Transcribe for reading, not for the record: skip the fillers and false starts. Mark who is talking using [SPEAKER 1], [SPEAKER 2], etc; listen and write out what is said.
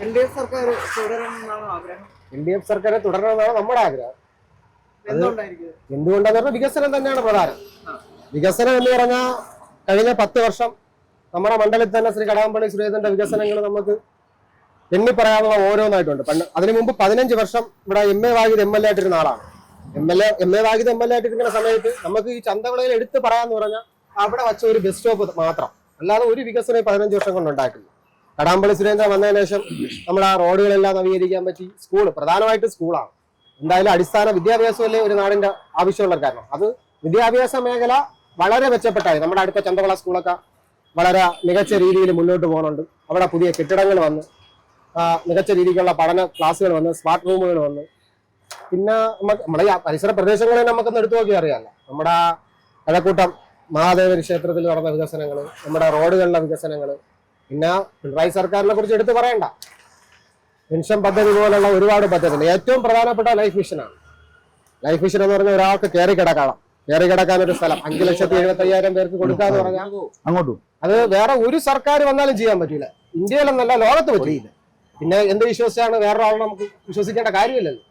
[SPEAKER 1] LDF സർക്കാർ തുടരണമെന്നാണ് ആഗ്രഹം.
[SPEAKER 2] LDF സർക്കാർ തുടരണമെന്നാണ് നമ്മുടെ ആഗ്രഹം. എന്തുകൊണ്ടാന്ന് പറഞ്ഞാൽ വികസനം തന്നെയാണ് പ്രധാനം. വികസനം എന്ന് പറഞ്ഞാൽ കഴിഞ്ഞ 10 വർഷം നമ്മുടെ മണ്ഡലത്തിൽ തന്നെ ശ്രീ കടകംപള്ളി സുരേന്ദ്രന്റെ വികസനങ്ങൾ നമുക്ക് എണ്ണി പറയാനുള്ള ഓരോന്നായിട്ടുണ്ട്. അതിനു മുമ്പ് 15 വർഷം ഇവിടെ MA വാഗിദ് MLA ആയിട്ടിരുന്ന ആളാണ്. MA വാഗിദ് MLA ആയിട്ടിരിക്കുന്ന സമയത്ത് നമുക്ക് ഈ ചന്തവിളയിൽ എടുത്ത് പറയാന്ന് പറഞ്ഞാൽ അവിടെ വച്ച ഒരു ബസ് സ്റ്റോപ്പ് മാത്രം, അല്ലാതെ ഒരു വികസനം 15 വർഷം കൊണ്ട് ഉണ്ടായിട്ടില്ല. കടകംപള്ളി സുരേന്ദ്രൻ വന്നതിന് ശേഷം നമ്മുടെ ആ റോഡുകളെല്ലാം നവീകരിക്കാൻ പറ്റി. സ്കൂള് പ്രധാനമായിട്ട് സ്കൂളാണ്. എന്തായാലും അടിസ്ഥാന വിദ്യാഭ്യാസമല്ലേ ഒരു നാടിന്റെ ആവശ്യമുള്ള കാരണം. അത് വിദ്യാഭ്യാസ മേഖല വളരെ മെച്ചപ്പെട്ടായി. നമ്മുടെ അടുത്ത ചന്തവള സ്കൂളൊക്കെ വളരെ മികച്ച രീതിയിൽ മുന്നോട്ട് പോകുന്നുണ്ട്. അവിടെ പുതിയ കെട്ടിടങ്ങൾ വന്ന് മികച്ച രീതിക്കുള്ള പഠന ക്ലാസ്സുകൾ വന്ന് സ്മാർട്ട് റൂമുകൾ വന്ന് പിന്നെ നമ്മുടെ പരിസര പ്രദേശങ്ങളിൽ നമുക്കൊന്ന് എടുത്തു നോക്കി അറിയാമല്ലോ. നമ്മുടെ കഴക്കൂട്ടം മഹാദേവൻ ക്ഷേത്രത്തിൽ നടന്ന വികസനങ്ങൾ, നമ്മുടെ റോഡുകളിലെ വികസനങ്ങൾ, പിന്നെ പിണറായി സർക്കാരിനെ കുറിച്ച് എടുത്തു പറയണ്ട. പെൻഷൻ പദ്ധതി പോലുള്ള ഒരുപാട് പദ്ധതികൾ. ഏറ്റവും പ്രധാനപ്പെട്ട ലൈഫ് മിഷനാണ്. ലൈഫ് മിഷൻ എന്ന് പറഞ്ഞാൽ ഒരാൾക്ക് കയറി കിടക്കാൻ ഒരു സ്ഥലം 5,75,000 പേർക്ക് കൊടുക്കാന്ന് പറഞ്ഞാൽ അങ്ങോട്ടും അത് വേറെ ഒരു സർക്കാർ വന്നാലും ചെയ്യാൻ പറ്റില്ല. ഇന്ത്യയിലെന്നല്ല ലോകത്ത് പറ്റില്ല. പിന്നെ എന്ത് വിശ്വസിച്ചാണ് വേറൊരാളെ നമുക്ക് വിശ്വസിക്കേണ്ട കാര്യമില്ലല്ലോ.